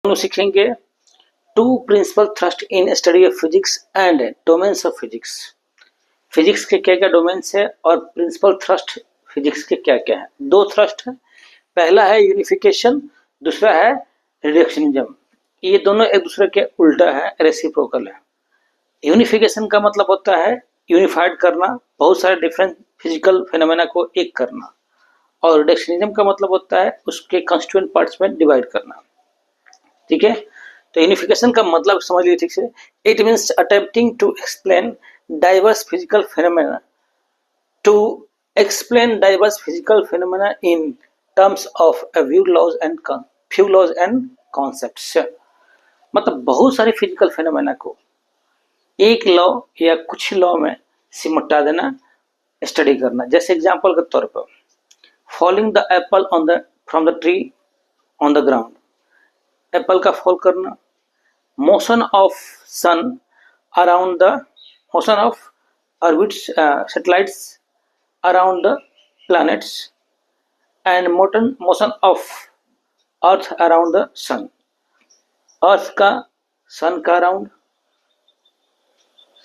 हम सीखेंगे two principal thrust in study of physics and domains of physics. Physics के क्या क्या डोमेन्स है और प्रिंसिपल थ्रस्ट फिजिक्स के क्या क्या है। दो थ्रस्ट है, पहला है यूनिफिकेशन, दूसरा है रिडक्शनिज्म। ये दोनों एक दूसरे के उल्टा है, रेसिप्रोकल है। यूनिफिकेशन का मतलब होता है यूनिफाइड करना, बहुत सारे डिफरेंट फिजिकल फिनोमेना को एक करना, और रिडक्शनिज्म का मतलब होता है उसके कंस्टिट्यूएंट पार्ट्स में डिवाइड करना। ठीक है, तो यूनिफिकेशन का मतलब समझ लीजिए ठीक से। It means attempting to explain diverse physical phenomena in terms of a few laws and concepts। मतलब बहुत सारे फिजिकल फिनोमेना को एक लॉ या कुछ लॉ में सिमटा देना, स्टडी करना। जैसे एग्जांपल के तौर पर falling the apple from the tree on the ground, apple का फॉल करना, motion of sun around the motion of orbits satellites around the planets, and motion of earth around the sun। अर्थ का सन का around,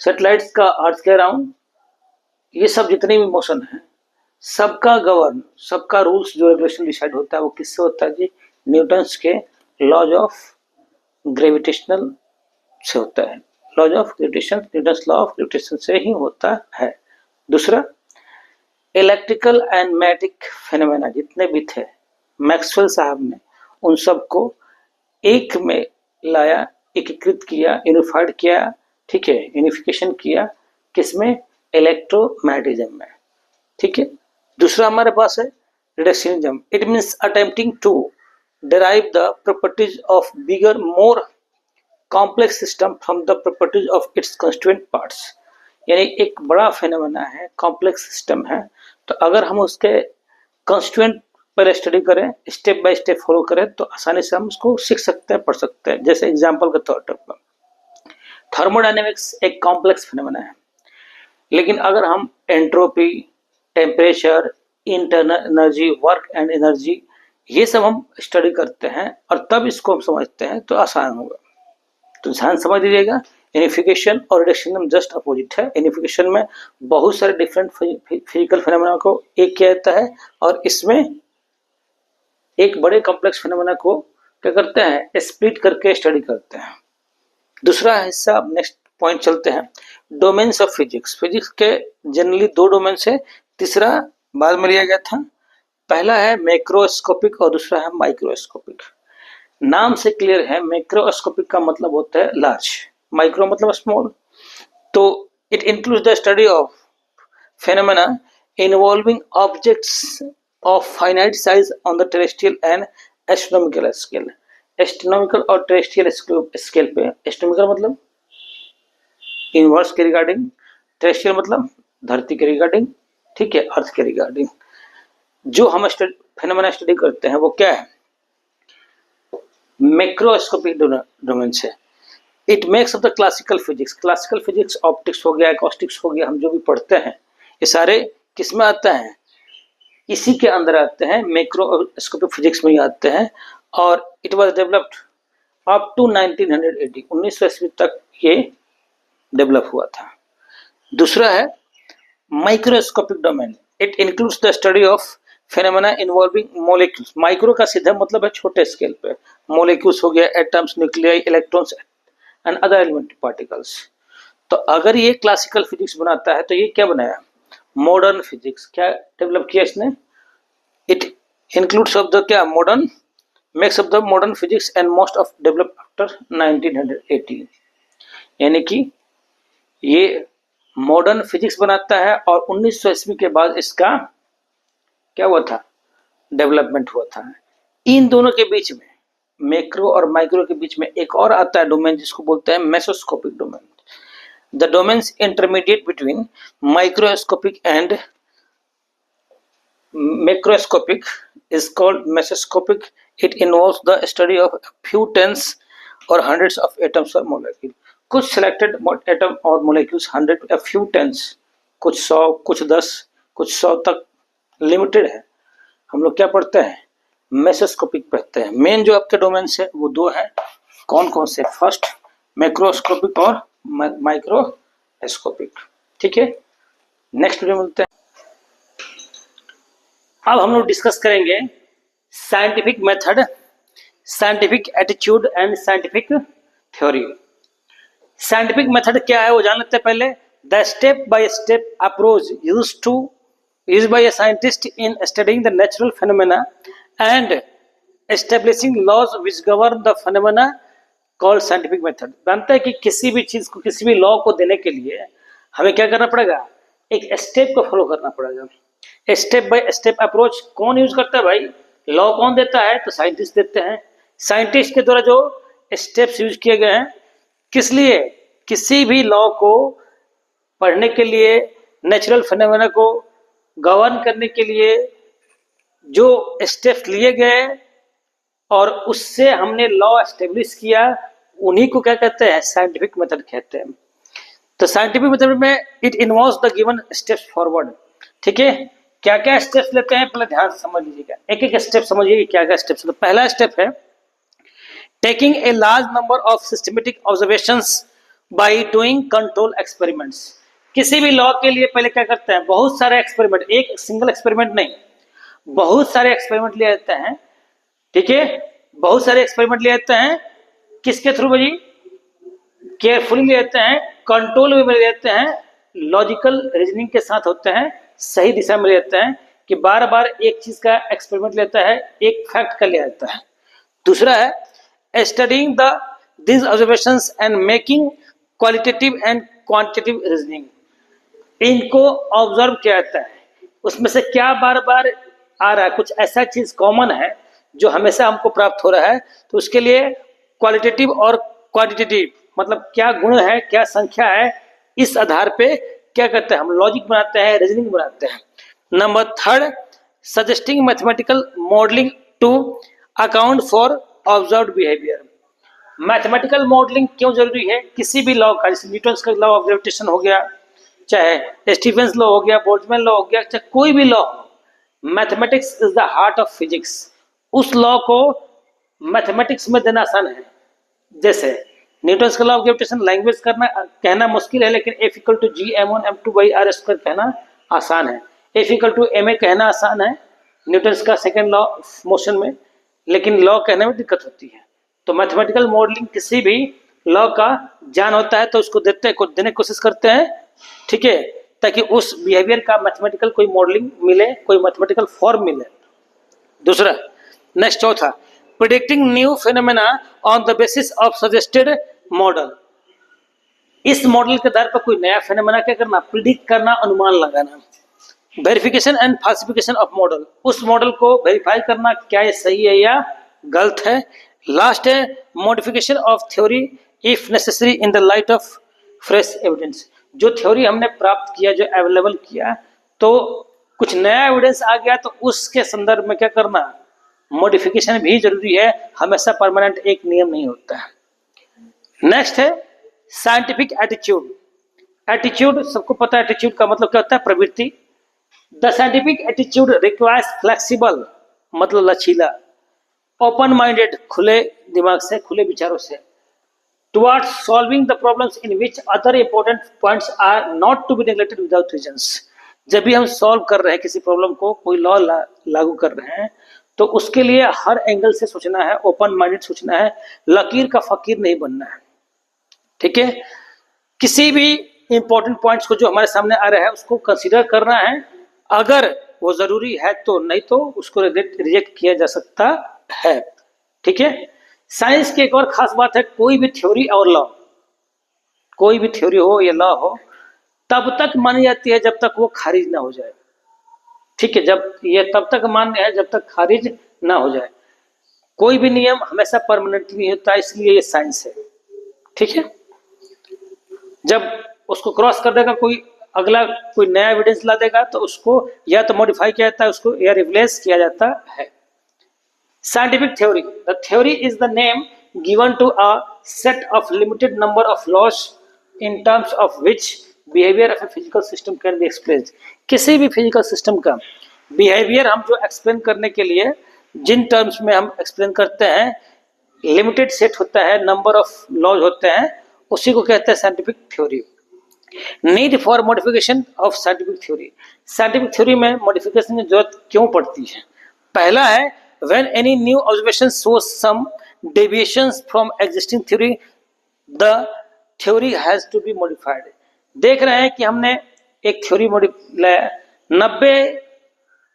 satellites का अर्थ के around, ये सब जितने भी मोशन है सबका गवर्न, सबका रूल्स जो रेगुलेशन डिसाइड होता है वो किससे होता है जी? न्यूटन्स के लॉज ऑफ ग्रेविटेशनल से होता है। Laws of gravitation, Newton's law of gravitation से ही होता है। दूसरा इलेक्ट्रिकल एंड मैग्नेटिक फेनोमेना जितने भी थे, मैक्सवेल साहब ने उन सबको एक में लाया, एकीकृत किया, यूनिफाइड किया। ठीक है, यूनिफिकेशन किया किसमें? इलेक्ट्रोमैग्नेटिज्म में। ठीक है, दूसरा हमारे पास है reductionism. It means attempting to derive the properties of bigger, more complex system from the properties of its constituent parts। यानी एक बड़ा फेनोमेना है, कॉम्प्लेक्स सिस्टम है, तो अगर हम उसके कंस्टिट्यूएंट पहले स्टडी करें, स्टेप बाय स्टेप फॉलो करें, तो आसानी से हम उसको सीख सकते हैं, पढ़ सकते हैं। जैसे एग्जांपल के तौर पर थर्मोडायनेमिक्स एक कॉम्प्लेक्स फेनोमेना है, लेकिन अगर हम entropy, temperature, internal energy, work and energy, ये सब हम स्टडी करते हैं और तब इसको हम समझते हैं तो आसान होगा। तो ध्यान समझ लीजिएगा, यूनिफिकेशन और रिडक्शनिज्म जस्ट अपोजिट है। यूनिफिकेशन में बहुत सारे डिफरेंट फिजिकल फिनोमेना को एक किया जाता है, और इसमें एक बड़े कॉम्प्लेक्स फिनोमेना को क्या करते हैं? स्प्लिट करके स्टडी करते हैं। दूसरा हिस्सा, नेक्स्ट पॉइंट चलते हैं, डोमेन्स ऑफ फिजिक्स। फिजिक्स के जनरली दो डोमेन्स है, तीसरा बाद में लिया गया था। पहला है मैक्रोस्कोपिक और दूसरा है माइक्रोस्कोपिक। नाम से क्लियर है, मैक्रोस्कोपिक का मतलब होता है लार्ज, माइक्रो मतलब स्मॉल। तो it includes the study of phenomena involving objects of finite size on the terrestrial and astronomical scale. Astronomical और टेरेस्ट्रियल स्केल पे, एस्ट्रोनॉमिकल मतलब यूनिवर्स के रिगार्डिंग, टेरेस्ट्रियल मतलब धरती के रिगार्डिंग, ठीक है, अर्थ के रिगार्डिंग। जो हम फेनोमेना स्टडी करते हैं वो क्या है? मैक्रोस्कोपिक डोमेन है। It makes of the classical physics. Classical physics, optics हो गया, एकॉस्टिक्स हो गया, हम जो भी पढ़ते हैं ये सारे किस में आते हैं? इसी के अंदर आते हैं, मैक्रोस्कोपिक फिजिक्स में ही आते हैं। और it was developed up to 1980, 1900 ईस्वी तक ये डेवलप हुआ था। दूसरा है microscopic domain. It includes the study of phenomena involving molecules. Micro का सीधा मतलब है छोटे स्केल पे, मॉलिक्यूल्स हो गया, atoms, nuclei, electrons and other elementary particles. तो अगर ये क्लासिकल फिजिक्स बनाता है तो ये क्या बनाया? Modern physics. क्या डेवलप किया इसने? इट इंक्लूड्स ऑफ द क्या? Modern, makes of the modern physics and most of develop after 1980। यानी कि ये मॉडर्न फिजिक्स बनाता है और 1900 ईस्वी के बाद इसका क्या हुआ था? डेवलपमेंट हुआ था। इन दोनों के बीच में, मैक्रो और माइक्रो के बीच में एक और आता है डोमेन जिसको बोलते हैं mesoscopic domain. The domains intermediate between microscopic and macroscopic is called mesoscopic। It involves the study of a few tens or hundreds of atoms or molecules। कुछ selected atom और molecules, 100, a few tens, कुछ 100, कुछ 10, कुछ 100 तक limited है। हम लोग क्या पढ़ते हैं? मेसोस्कोपिक पढ़ते हैं। मेन जो आपके डोमेन्स है वो दो है, कौन कौन से? फर्स्ट मैक्रोस्कोपिक और माइक्रोस्कोपिक। ठीक है, नेक्स्ट वीडियो मिलते हैं। अब हम लोग डिस्कस करेंगे scientific method, scientific attitude and scientific theory. Scientific method क्या है वो जान लेते हैं पहले। The step by step approach used by a scientist in studying the natural phenomena and establishing laws which govern the phenomena called scientific method। जानते हैं कि किसी भी चीज को, किसी भी लॉ को देने के लिए हमें क्या करना पड़ेगा? एक स्टेप को फॉलो करना पड़ेगा। स्टेप बाय स्टेप अप्रोच कौन यूज करता है भाई? लॉ कौन देता है? तो साइंटिस्ट देते हैं। साइंटिस्ट के द्वारा जो स्टेप्स यूज किए गए हैं, किस लिए? किसी भी लॉ को पढ़ने के लिए, नेचुरल फिनोमेना को गवर्न करने के लिए जो स्टेप्स लिए गए और उससे हमने लॉ एस्टेब्लिश किया, उन्हीं को क्या कहते हैं? साइंटिफिक मेथड कहते हैं। तो साइंटिफिक मेथड में it involves the given steps forward. ठीक है, क्या क्या स्टेप्स लेते हैं पहले ध्यान से समझ लीजिएगा, एक एक स्टेप समझिए क्या क्या स्टेप्स। तो पहला स्टेप है taking a large number of systematic observations by doing control experiments. किसी भी लॉ के लिए पहले क्या करते हैं? बहुत सारे एक्सपेरिमेंट, एक सिंगल एक्सपेरिमेंट नहीं, बहुत सारे एक्सपेरिमेंट ले लेते हैं। ठीक है, बहुत सारे एक्सपेरिमेंट ले लेते हैं। किसके थ्रू भाई? केयरफुली ले लेते हैं, कंट्रोल में ले लेते हैं, लॉजिकल रीजनिंग के साथ होते हैं, सही दिशा में ले लेते हैं कि बार बार एक चीज का एक्सपेरिमेंट लेता है, एक फैक्ट का ले आता है। दूसरा है studying these observations and making qualitative and quantitative reasoning। इनको ऑब्जर्व किया जाता है, उसमें से क्या बार बार आ रहा है, कुछ ऐसा चीज कॉमन है जो हमेशा हमको प्राप्त हो रहा है, तो उसके लिए क्वालिटेटिव और क्वांटिटेटिव, मतलब क्या गुण है, क्या संख्या है, इस आधार पे क्या करते हैं? हम लॉजिक बनाते हैं, रीजनिंग बनाते हैं। Number third, suggesting mathematical modelling to account for observed behaviour. Mathematical modelling क्यों जरूरी है? किसी भी लॉ का, जैसे न्यूटन का लॉ ऑफ ग्रेविटेशन हो गया, चाहे स्टीफेंस लॉ हो गया, बोल्ट्जमैन लॉ हो गया, चाहे कोई भी लॉ हो, mathematics is the heart of physics. उस लॉ को मैथमेटिक्स में देना आसान है। जैसे न्यूटन का लॉ ऑफ ग्रेविटेशन लैंग्वेज करना, कहना मुश्किल है, लेकिन F = G m1m2/r² कहना आसान है। F = ma कहना आसान है न्यूटन का सेकेंड लॉ ऑफ मोशन में, लेकिन लॉ कहने में दिक्कत होती है। तो मैथमेटिकल मॉडलिंग किसी भी लॉ का ज्ञान होता है तो उसको देने की कोशिश करते हैं। ठीक है, ताकि उस बिहेवियर का मैथमेटिकल कोई मॉडलिंग मिले, कोई मैथमेटिकल फॉर्म मिले। दूसरा, नेक्स्ट चौथा, predicting new phenomena on the basis of suggested model. इस मॉडल के आधार पर कोई नया फिनोमेना क्या करना? प्रिडिक्ट करना, अनुमान लगाना। Verification and falsification of model, उस मॉडल को वेरीफाई करना, क्या ये सही है या गलत है। लास्ट है modification of theory if necessary in the light of fresh evidence. जो थ्योरी हमने प्राप्त किया, जो अवेलेबल किया, तो कुछ नया एविडेंस आ गया तो उसके संदर्भ में क्या करना? मॉडिफिकेशन भी जरूरी है, हमेशा परमानेंट एक नियम नहीं होता है। नेक्स्ट है साइंटिफिक एटीट्यूड। एटीट्यूड सबको पता है, एटीट्यूड का मतलब क्या होता है? प्रवृत्ति। The scientific attitude requires flexible, मतलब लचीला, ओपन माइंडेड, खुले दिमाग से, खुले विचारों से, towards solving the problems in which other important points are not to be neglected without reasons। जब भी हम सॉल्व कर रहे हैं किसी प्रॉब्लम को, कोई लॉ लागू कर रहे हैं, तो उसके लिए हर एंगल से सोचना है, ओपन माइंडेड सोचना है, लकीर का फकीर नहीं बनना है। ठीक है, किसी भी इंपॉर्टेंट पॉइंट्स को जो हमारे सामने आ रहा है उसको कंसीडर करना है, अगर वो जरूरी है तो, नहीं तो उसको रिजेक्ट किया जा सकता है। ठीक है, साइंस की एक और खास बात है, कोई भी थ्योरी और लॉ, कोई भी थ्योरी हो या लॉ हो, तब तक मानी जाती है जब तक वो खारिज ना हो जाए। ठीक है, जब ये तब तक मान्य है जब तक खारिज ना हो जाए। कोई भी नियम हमेशा परमानेंट नहीं होता, इसलिए ये साइंस है। ठीक है, जब उसको क्रॉस कर देगा कोई, अगला कोई नया एविडेंस ला देगा, तो उसको या तो मॉडिफाई किया जाता है, उसको या रिप्लेस किया जाता है। Scientific theory. The theory is the name given to a set of limited number of laws in terms of which behavior of a physical system can be explained। किसी भी फिजिकल सिस्टम का behaviour हम जो explain करने के लिए जिन terms में हम एक्सप्लेन करते हैं, लिमिटेड सेट होता है, नंबर ऑफ लॉज होते हैं, उसी को कहते हैं scientific theory. Need for modification of scientific theory, scientific theory में मॉडिफिकेशन की जरूरत क्यों पड़ती है? पहला है when any new observation shows some deviations from existing theory the theory has to be modified. देख रहे हैं कि हमने एक थ्योरी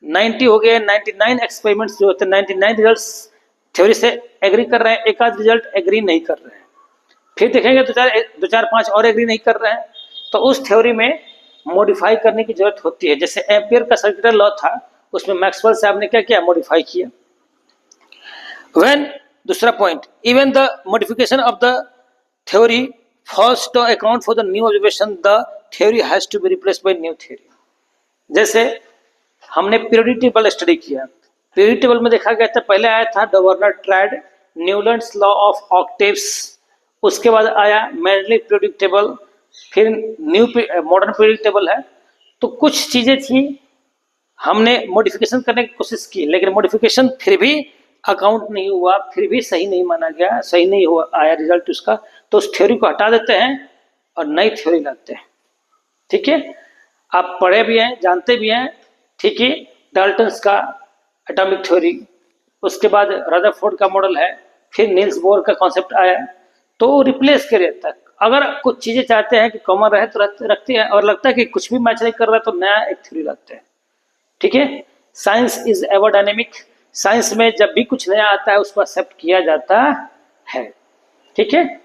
90 हो गए, 99 एक्सपेरिमेंट्स जो होते हैं, 99 रिजल्ट्स थ्योरी से एग्री कर रहे हैं, एक आध रिजल्ट एग्री नहीं कर रहे हैं, फिर देखेंगे दो चार पांच और एग्री नहीं कर रहे हैं, तो उस थ्योरी में मॉडिफाई करने की जरूरत होती है। जैसे एम्पियर का सर्कुलर लॉ था, उसमें मैक्सवेल साहब ने क्या किया, मॉडिफाई किया। व्हेन, दूसरा point, even the modification of the theory fails to account for the new observation, the theory has to be replaced by new theory. जैसे हमने पीरियोडिक टेबल स्टडी किया, पीरियोडिक टेबल में देखा गया था, पहले आया था the Werner triad, Newlands law of octaves, उसके बाद आया मेंडली पीरियोडिक टेबल, फिर न्यू मॉडर्न पीरियोडिक टेबल है। तो कुछ चीजें थी, हमने मॉडिफिकेशन करने की कोशिश की, लेकिन मॉडिफिकेशन फिर भी अकाउंट नहीं हुआ, फिर भी सही नहीं माना गया, सही नहीं हुआ आया रिजल्ट उसका, तो उस थ्योरी को हटा देते हैं और नई थ्योरी लाते हैं। ठीक है, आप पढ़े भी हैं, जानते भी हैं। ठीक है, डाल्टन्स का एटॉमिक थ्योरी, उसके बाद रदरफोर्ड का मॉडल है, फिर नील्स बोर का कॉन्सेप्ट आया, तो रिप्लेस कर देता है। अगर कुछ चीजें चाहते हैं कि कॉमन रहे तो रखते हैं, और लगता है कि कुछ भी मैच नहीं कर रहा है तो नया एक थ्योरी लाते हैं। ठीक है, science is ever dynamic, science में जब भी कुछ नया आता है उसको एक्सेप्ट किया जाता है। ठीक है।